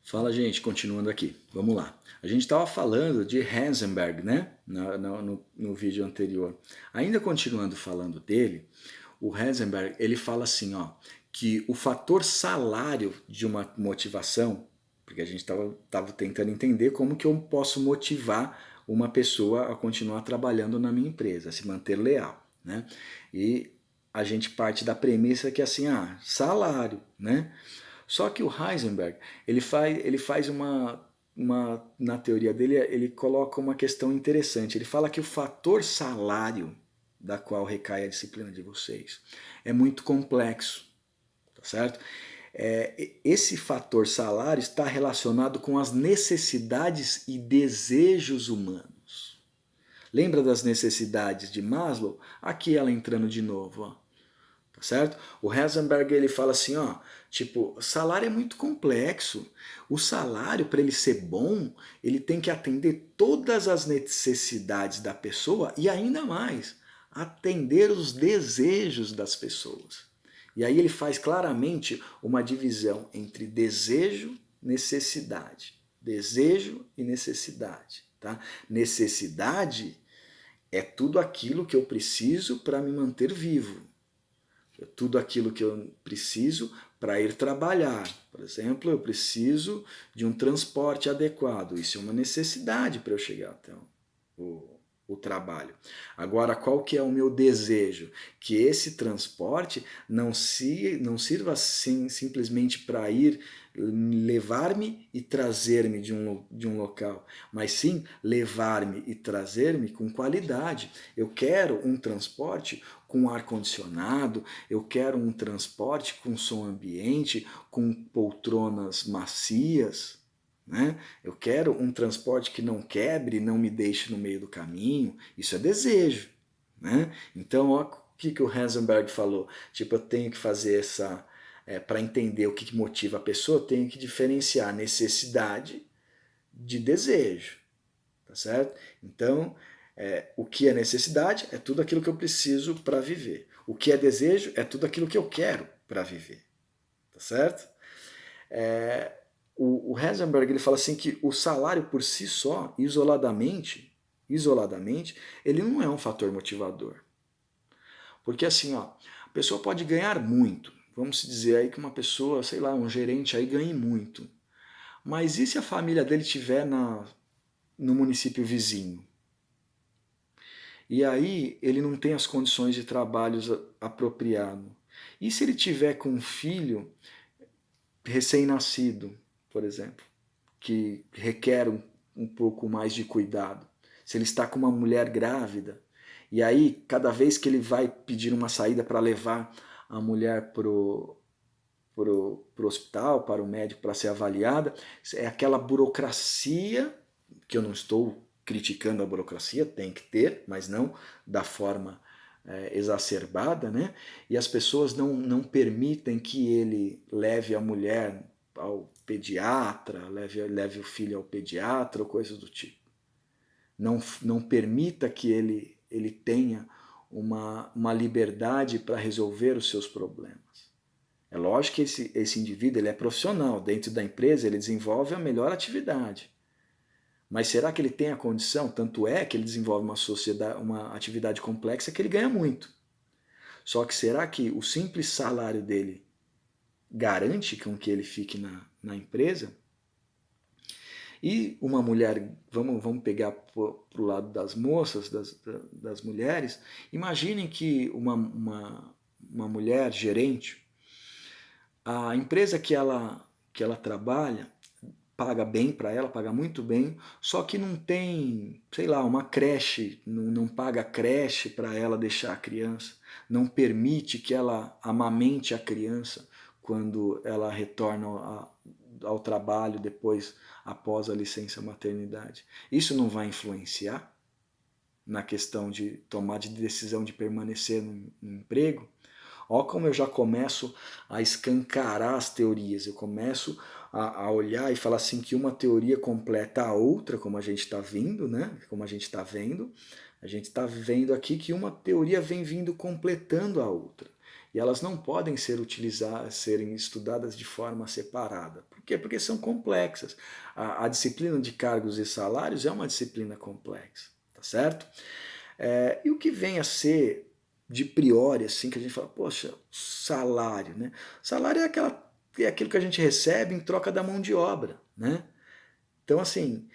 Fala, gente, continuando aqui. Vamos lá. A gente estava falando de Heisenberg, né? No vídeo anterior. Ainda continuando falando dele, o Heisenberg ele fala assim, ó, que o fator salário de uma motivação, porque a gente estava tentando entender como que eu posso motivar uma pessoa a continuar trabalhando na minha empresa, a se manter leal, né? E a gente parte da premissa que assim, salário, né? Só que o Heisenberg, ele faz na teoria dele, ele coloca uma questão interessante. Ele fala que o fator salário, da qual recai a disciplina de vocês, é muito complexo, tá certo? Esse fator salário está relacionado com as necessidades e desejos humanos. Lembra das necessidades de Maslow? Aqui ela entrando de novo, ó. Tá certo? O Heisenberg ele fala assim, ó, tipo, salário é muito complexo. O salário, para ele ser bom, ele tem que atender todas as necessidades da pessoa e ainda mais, atender os desejos das pessoas. E aí ele faz claramente uma divisão entre desejo, necessidade. Desejo e necessidade, tá? Necessidade é tudo aquilo que eu preciso para me manter vivo, tudo aquilo que eu preciso para ir trabalhar. Por exemplo, eu preciso de um transporte adequado. Isso é uma necessidade para eu chegar até o trabalho. Agora, qual que é o meu desejo? Que esse transporte não sirva assim, simplesmente para ir levar-me e trazer-me de um local, mas sim levar-me e trazer-me com qualidade. Eu quero um transporte com ar-condicionado, eu quero um transporte com som ambiente, com poltronas macias, né? Eu quero um transporte que não quebre, não me deixe no meio do caminho. Isso é desejo, né? Então, ó, o que o Heisenberg falou? Tipo, eu tenho que fazer essa... para entender o que motiva a pessoa, eu tenho que diferenciar necessidade de desejo, tá certo? Então, o que é necessidade é tudo aquilo que eu preciso para viver. O que é desejo é tudo aquilo que eu quero para viver, tá certo? O Heisenberg ele fala assim que o salário por si só, isoladamente, ele não é um fator motivador. Porque assim, ó, a pessoa pode ganhar muito. Vamos dizer aí que uma pessoa, sei lá, um gerente aí ganhe muito. Mas e se a família dele estiver no município vizinho? E aí ele não tem as condições de trabalho apropriado. E se ele tiver com um filho recém-nascido, por exemplo, que requer um pouco mais de cuidado? Se ele está com uma mulher grávida, e aí cada vez que ele vai pedir uma saída para levar a mulher pro hospital, para o médico, para ser avaliada, é aquela burocracia, que eu não estou criticando a burocracia, tem que ter, mas não da forma exacerbada, né? E as pessoas não permitem que ele leve a mulher ao pediatra, leve o filho ao pediatra ou coisas do tipo. Não permita que ele tenha uma liberdade para resolver os seus problemas. É lógico que esse indivíduo ele é profissional, dentro da empresa ele desenvolve a melhor atividade. Mas será que ele tem a condição? Tanto é que ele desenvolve uma atividade complexa que ele ganha muito. Só que será que o simples salário dele garante com que ele fique na empresa? E uma mulher, vamos pegar para o lado das moças, das mulheres, imaginem que uma mulher gerente, a empresa que ela trabalha paga bem para ela, paga muito bem, só que não tem, sei lá, uma creche, não paga creche para ela deixar a criança, não permite que ela amamente a criança quando ela retorna ao trabalho depois, após a licença maternidade. Isso não vai influenciar na questão de tomar de decisão de permanecer no emprego? Ó como eu já começo a escancarar as teorias, eu começo a olhar e falar assim que uma teoria completa a outra, como a gente está vendo, né? Como a gente está vendo, a gente está vendo aqui que uma teoria vem vindo completando a outra. e elas não podem serem estudadas de forma separada. Por quê? Porque são complexas. A disciplina de cargos e salários é uma disciplina complexa, tá certo? E o que vem a ser de priori, assim, que a gente fala, poxa, salário, né? Salário é aquilo que a gente recebe em troca da mão de obra, né? Então, assim,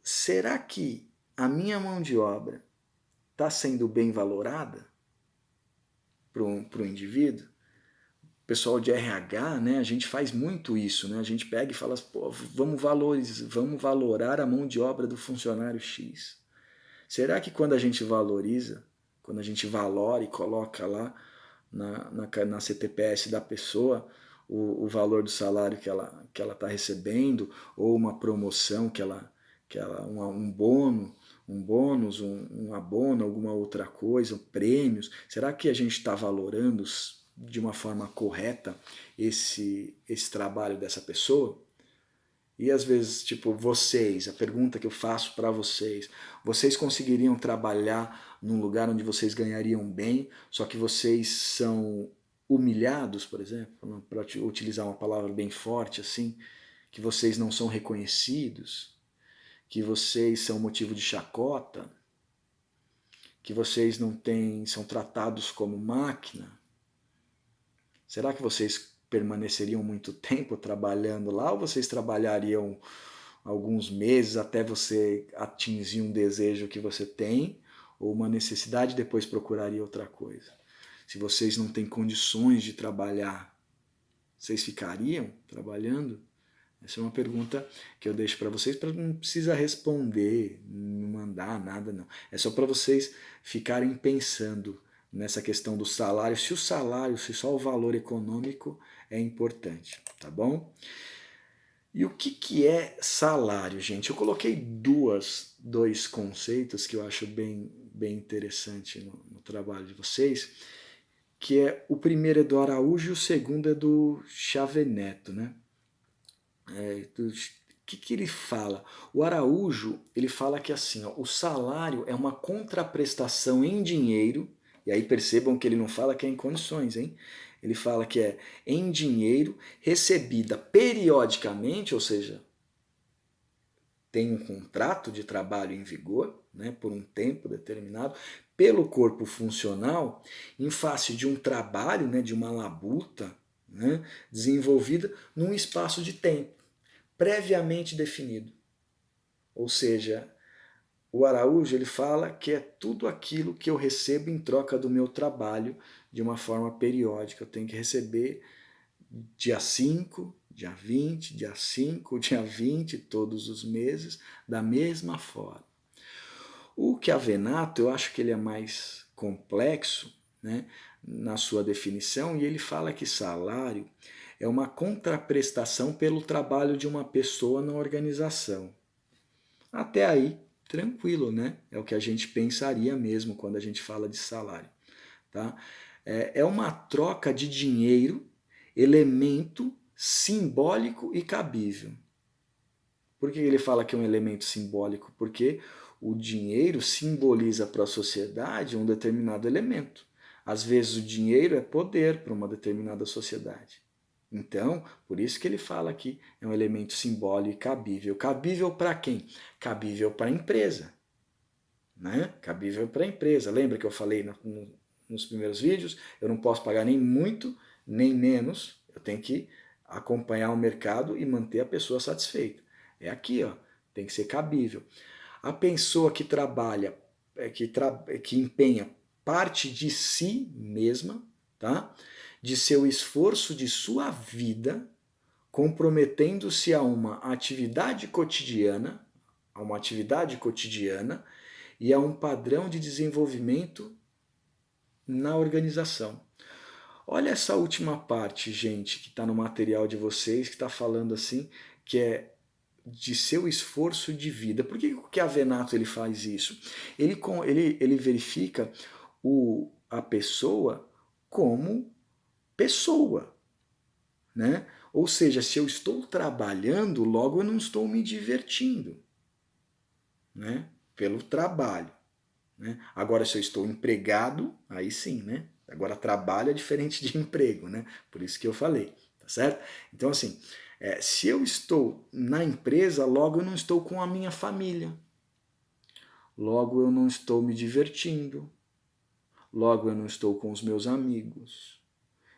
será que a minha mão de obra está sendo bem valorada para o indivíduo? O pessoal de RH, né, a gente faz muito isso, né? A gente pega e fala, pô, vamos valorar a mão de obra do funcionário X. Será que quando a gente valoriza, quando a gente valora e coloca lá na CTPS da pessoa o valor do salário que ela está recebendo, ou uma promoção um bônus, um abono, alguma outra coisa, prêmios, será que a gente está valorando de uma forma correta esse trabalho dessa pessoa? E às vezes, tipo, a pergunta que eu faço para vocês conseguiriam trabalhar num lugar onde vocês ganhariam bem, só que vocês são humilhados, por exemplo, para utilizar uma palavra bem forte assim, que vocês não são reconhecidos, que vocês são motivo de chacota, que vocês são tratados como máquina? Será que vocês permaneceriam muito tempo trabalhando lá, ou vocês trabalhariam alguns meses até você atingir um desejo que você tem ou uma necessidade e depois procuraria outra coisa? Se vocês não têm condições de trabalhar, vocês ficariam trabalhando? Essa é uma pergunta que eu deixo para vocês, não precisa responder, não mandar nada não. É só para vocês ficarem pensando nessa questão do salário, se só o valor econômico é importante, tá bom? E o que é salário, gente? Eu coloquei dois conceitos que eu acho bem interessante no trabalho de vocês, que o primeiro é do Araújo e o segundo é do Chaveneto, né? O que ele fala? O Araújo, ele fala que assim, ó, o salário é uma contraprestação em dinheiro, e aí percebam que ele não fala que é em condições, hein? Ele fala que é em dinheiro, recebida periodicamente, ou seja, tem um contrato de trabalho em vigor, né, por um tempo determinado, pelo corpo funcional, em face de um trabalho, né, de uma labuta, né, desenvolvida num espaço de tempo previamente definido. Ou seja, o Araújo ele fala que é tudo aquilo que eu recebo em troca do meu trabalho de uma forma periódica. Eu tenho que receber dia 5, dia 20, dia 5, dia 20, todos os meses, da mesma forma. O Chiavenato, eu acho que ele é mais complexo, né, na sua definição, e ele fala que salário é uma contraprestação pelo trabalho de uma pessoa na organização. Até aí, tranquilo, né? É o que a gente pensaria mesmo quando a gente fala de salário. Tá? É uma troca de dinheiro, elemento simbólico e cabível. Por que ele fala que é um elemento simbólico? Porque o dinheiro simboliza para a sociedade um determinado elemento. Às vezes o dinheiro é poder para uma determinada sociedade. Então, por isso que ele fala que é um elemento simbólico e cabível. Cabível para quem? Cabível para a empresa. Né? Cabível para a empresa. Lembra que eu falei nos primeiros vídeos? Eu não posso pagar nem muito, nem menos. Eu tenho que acompanhar o mercado e manter a pessoa satisfeita. É aqui, ó, tem que ser cabível. A pessoa que trabalha, que empenha parte de si mesma, tá? De seu esforço, de sua vida, comprometendo-se a uma atividade cotidiana, e a um padrão de desenvolvimento na organização. Olha essa última parte, gente, que está no material de vocês, que está falando assim, que é de seu esforço de vida. Por que o Chiavenato ele faz isso? Ele verifica a pessoa como pessoa, né? Ou seja, se eu estou trabalhando, logo eu não estou me divertindo, né? Pelo trabalho. Né? Agora, se eu estou empregado, aí sim, né? Agora, trabalho é diferente de emprego, né? Por isso que eu falei, tá certo? Então, assim, se eu estou na empresa, logo eu não estou com a minha família. Logo eu não estou me divertindo. Logo eu não estou com os meus amigos.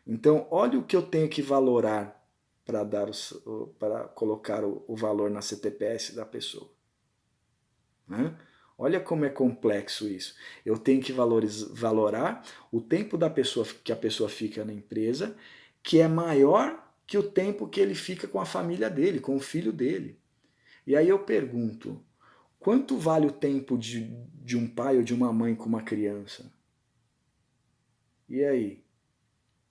Então, olha o que eu tenho que valorar para colocar o valor na CTPS da pessoa. Né? Olha como é complexo isso. Eu tenho que valorar o tempo da pessoa que a pessoa fica na empresa, que é maior que o tempo que ele fica com a família dele, com o filho dele. E aí eu pergunto, quanto vale o tempo de um pai ou de uma mãe com uma criança? E aí?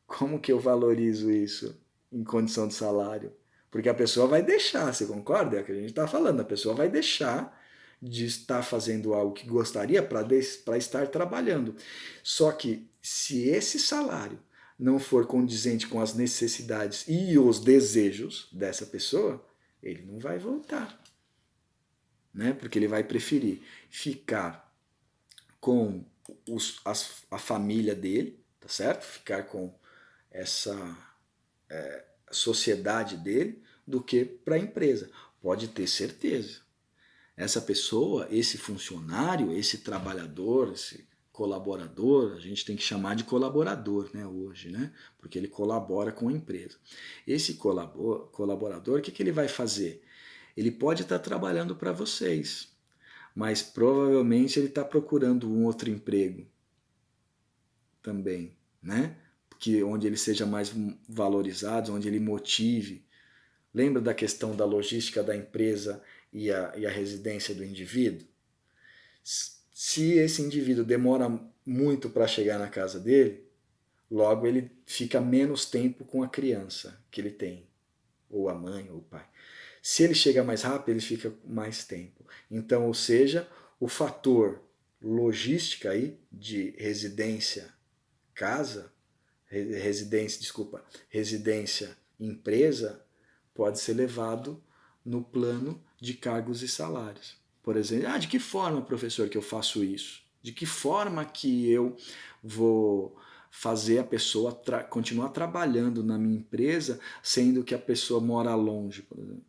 Como que eu valorizo isso em condição de salário? Porque a pessoa vai deixar, você concorda? É o que a gente está falando, a pessoa vai deixar de estar fazendo algo que gostaria para estar trabalhando. Só que se esse salário não for condizente com as necessidades e os desejos dessa pessoa, ele não vai voltar. Né? Porque ele vai preferir ficar com a família dele, tá certo? Ficar com essa sociedade dele do que para a empresa. Pode ter certeza. Essa pessoa, esse funcionário, esse trabalhador, esse colaborador, a gente tem que chamar de colaborador, né, hoje, né? Porque ele colabora com a empresa. Esse colaborador, o que ele vai fazer? Ele pode estar trabalhando para vocês, mas provavelmente ele está procurando um outro emprego também, né? Que onde ele seja mais valorizado, onde ele motive. Lembra da questão da logística da empresa e a residência do indivíduo? Se esse indivíduo demora muito para chegar na casa dele, logo ele fica menos tempo com a criança que ele tem, ou a mãe, ou o pai. Se ele chega mais rápido, ele fica mais tempo. Então, ou seja, o fator logística aí de residência casa, residência empresa, pode ser levado no plano de cargos e salários. Por exemplo, de que forma, professor, que eu faço isso? De que forma que eu vou fazer a pessoa continuar trabalhando na minha empresa, sendo que a pessoa mora longe, por exemplo?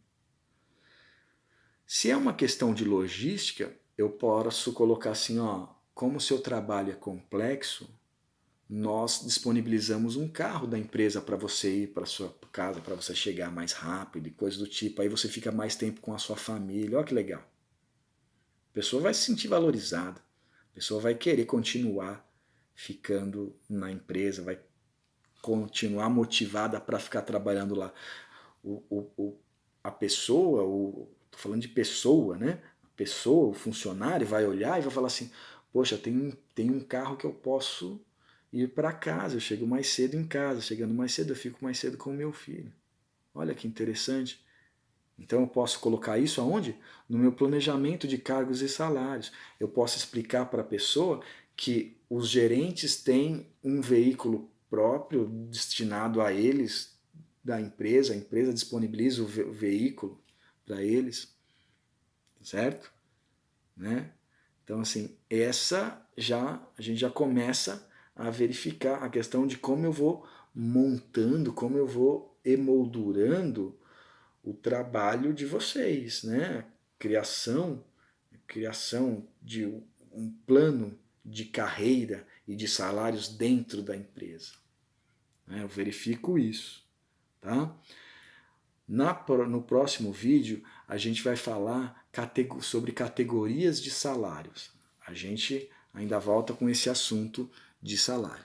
Se é uma questão de logística, eu posso colocar assim, como o seu trabalho é complexo, nós disponibilizamos um carro da empresa para você ir para sua casa, para você chegar mais rápido e coisas do tipo. Aí você fica mais tempo com a sua família. Olha que legal. A pessoa vai se sentir valorizada. A pessoa vai querer continuar ficando na empresa, vai continuar motivada para ficar trabalhando lá. A pessoa, tô falando de pessoa, né? A pessoa, o funcionário vai olhar e vai falar assim, poxa, tem um carro que eu posso ir para casa, eu chego mais cedo em casa, chegando mais cedo eu fico mais cedo com o meu filho. Olha que interessante. Então eu posso colocar isso aonde? No meu planejamento de cargos e salários. Eu posso explicar para a pessoa que os gerentes têm um veículo próprio destinado a eles da empresa, a empresa disponibiliza o veículo para eles, certo? Né? Então assim, a gente já começa a verificar a questão de como eu vou montando, como eu vou emoldurando o trabalho de vocês, né? Criação de um plano de carreira e de salários dentro da empresa. Eu verifico isso, tá? No próximo vídeo, a gente vai falar sobre categorias de salários. A gente ainda volta com esse assunto de salário.